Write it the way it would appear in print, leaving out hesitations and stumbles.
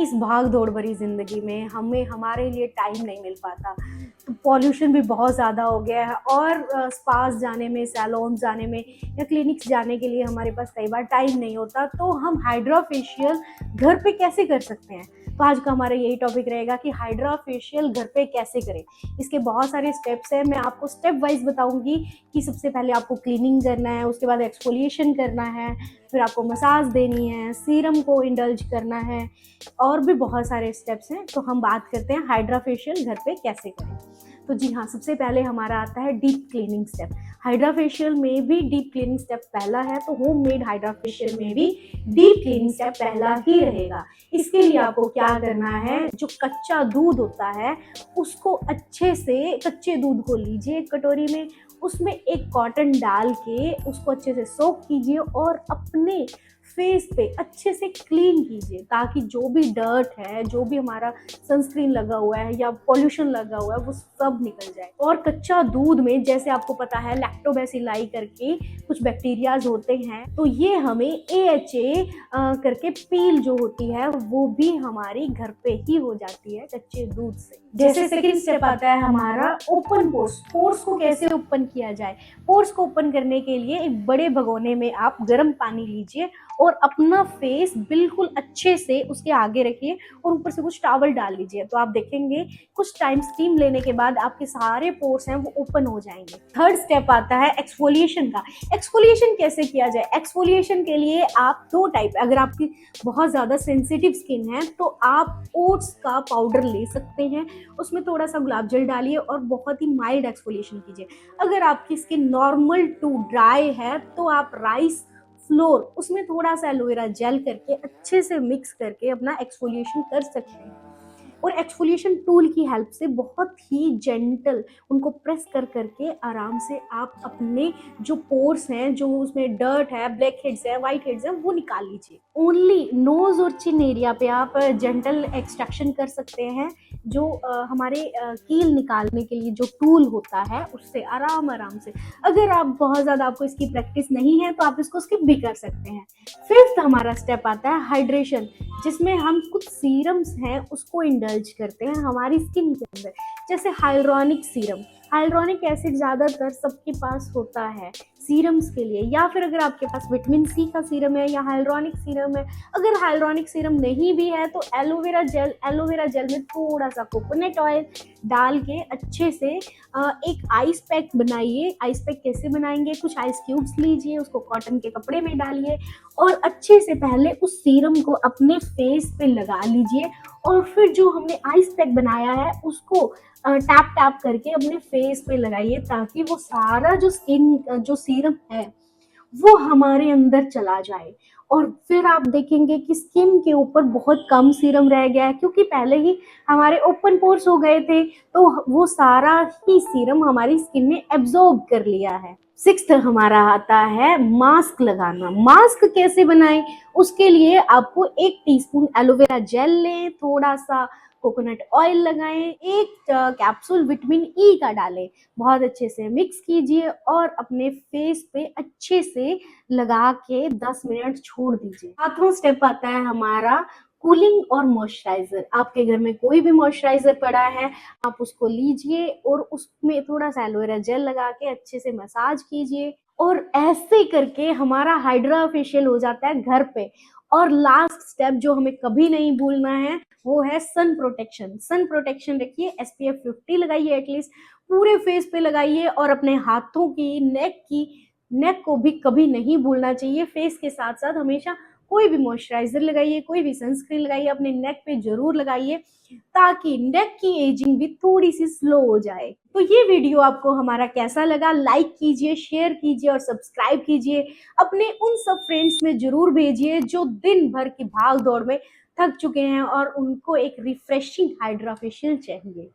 इस भाग दौड़ भरी ज़िंदगी में हमें हमारे लिए टाइम नहीं मिल पाता। तो पॉल्यूशन भी बहुत ज़्यादा हो गया है और स्पास जाने में, सैलून जाने में या क्लिनिक्स जाने के लिए हमारे पास कई बार टाइम नहीं होता। तो हम हाइड्रा फेशियल घर पे कैसे कर सकते हैं? तो आज का हमारा यही टॉपिक रहेगा कि हाइड्रा फेशियल घर पे कैसे करें। इसके बहुत सारे स्टेप्स हैं, मैं आपको स्टेप वाइज बताऊंगी कि सबसे पहले आपको क्लीनिंग करना है, उसके बाद एक्सफोलिएशन करना है, फिर आपको मसाज देनी है, सीरम को इंडल्ज करना है और भी बहुत सारे स्टेप्स हैं। तो हम बात करते हैं हाइड्रा फेशियल घर पे कैसे करें। तो जी हाँ, सबसे पहले हमारा आता है deep cleaning step. Hydra facial में भी डीप क्लीनिंग स्टेप पहला है, तो होममेड हाइड्रा फेशियल में भी डीप क्लीनिंग स्टेप पहला ही रहेगा। इसके लिए आपको क्या करना है, जो कच्चा दूध होता है उसको अच्छे से, कच्चे दूध को लीजिए एक कटोरी में, उसमें एक कॉटन डाल के उसको अच्छे से सोक कीजिए और अपने फेस पे अच्छे से क्लीन कीजिए, ताकि जो भी डर्ट है, जो भी हमारा सनस्क्रीन लगा हुआ है या पॉल्यूशन लगा हुआ है, वो सब निकल जाए। और कच्चा दूध में जैसे आपको पता है लैक्टोबैसिलाई करके कुछ बैक्टीरियाज होते हैं, तो ये हमें AHA करके पील जो होती है वो भी हमारी घर पे ही हो जाती है कच्चे दूध से। जैसे सेकंड स्टेप आता है हमारा ओपन पोर्स। पोर्स को कैसे ओपन किया जाए? पोर्स को ओपन करने के लिए एक बड़े भगोने में आप गर्म पानी लीजिए और अपना फेस बिल्कुल अच्छे से उसके आगे रखिए और ऊपर से कुछ टॉवल डाल लीजिए। तो आप देखेंगे कुछ टाइम स्टीम लेने के बाद आपके सारे पोर्स हैं वो ओपन हो जाएंगे। थर्ड स्टेप आता है एक्सफोलिएशन का। एक्सफोलिएशन कैसे किया जाए? एक्सफोलिएशन के लिए आप दो टाइप, अगर आपकी बहुत ज़्यादा सेंसिटिव स्किन है तो आप ओट्स का पाउडर ले सकते हैं, उसमें थोड़ा सा गुलाब जल डालिए और बहुत ही माइल्ड एक्सफोलिएशन कीजिए। अगर आपकी स्किन नॉर्मल टू ड्राई है तो आप राइस फ्लोर, उसमें थोड़ा सा एलोवेरा जेल करके अच्छे से मिक्स करके अपना एक्सफोलिएशन कर सकते हैं। और एक्सफोलिएशन टूल की हेल्प से बहुत ही जेंटल उनको प्रेस कर करके आराम से आप अपने जो पोर्स हैं, जो उसमें डर्ट है, ब्लैक हेड्स है, वाइट हेड्स है, वो निकाल लीजिए। ओनली नोज और चिन एरिया पे आप जेंटल एक्सट्रैक्शन कर सकते हैं, जो हमारे कील निकालने के लिए जो टूल होता है उससे आराम आराम से। अगर आप बहुत ज़्यादा, आपको इसकी प्रैक्टिस नहीं है तो आप इसको स्किप भी कर सकते हैं। फिफ्थ हमारा स्टेप आता है हाइड्रेशन, जिसमें हम कुछ सीरम्स हैं उसको इंडल्ज करते हैं हमारी स्किन के अंदर। जैसे हाइलुरोनिक सीरम, हाइलुरोनिक एसिड ज़्यादातर सबके पास होता है सीरम्स के लिए, या फिर अगर आपके पास विटामिन C का सीरम है या हाइलुरोनिक सीरम है। अगर हाइलुरोनिक सीरम नहीं भी है तो एलोवेरा जेल में थोड़ा सा कोकोनट ऑयल डाल के अच्छे से एक आइस पैक बनाइए। आइस पैक कैसे बनाएंगे? कुछ आइस क्यूब्स लीजिए, उसको कॉटन के कपड़े में डालिए और अच्छे से पहले उस सीरम को अपने फेस पे लगा लीजिए और फिर जो हमने आइस पैक बनाया है उसको टैप टैप करके अपने फेस पे लगाइए, ताकि वो सारा जो स्किन जो सीरम है वो हमारे अंदर चला जाए। और फिर आप देखेंगे कि स्किन के ऊपर बहुत कम सीरम रह गया है, क्योंकि पहले ही हमारे ओपन पोर्स हो गए थे, तो वो सारा ही सीरम हमारी स्किन ने एब्जॉर्ब कर लिया है। सिक्स्थ हमारा आता है मास्क लगाना। मास्क कैसे बनाएं? उसके लिए आपको 1 टीस्पून एलोवेरा जेल लें, थोड़ा सा कोकोनट ऑयल लगाएं, एक कैप्सूल विटामिन E का डालें, बहुत अच्छे से मिक्स कीजिए और अपने फेस पे अच्छे से लगा के 10 मिनट छोड़ दीजिए। सातवां स्टेप आता है हमारा कूलिंग और मॉइस्चराइजर। आपके घर में कोई भी मॉइस्चराइजर पड़ा है, आप उसको लीजिए और उसमें थोड़ा सा एलोवेरा जेल लगा के अच्छे से मसाज कीजिए और ऐसे करके हमारा हाइड्रा फेशियल हो जाता है घर पे। और लास्ट स्टेप जो हमें कभी नहीं भूलना है वो है सन प्रोटेक्शन। सन प्रोटेक्शन रखिए, SPF 50 लगाइए, एटलीस्ट पूरे फेस पे लगाइए और अपने हाथों की, नेक को भी कभी नहीं भूलना चाहिए। फेस के साथ साथ हमेशा कोई भी मॉइस्चराइजर लगाइए, कोई भी सनस्क्रीन लगाइए, अपने नेक पे जरूर लगाइए, ताकि नेक की एजिंग भी थोड़ी सी स्लो हो जाए। तो ये वीडियो आपको हमारा कैसा लगा? लाइक कीजिए, शेयर कीजिए और सब्सक्राइब कीजिए। अपने उन सब फ्रेंड्स में जरूर भेजिए जो दिन भर की भाग दौड़ में थक चुके हैं और उनको एक रिफ्रेशिंग हाइड्रा फेशियल चाहिए।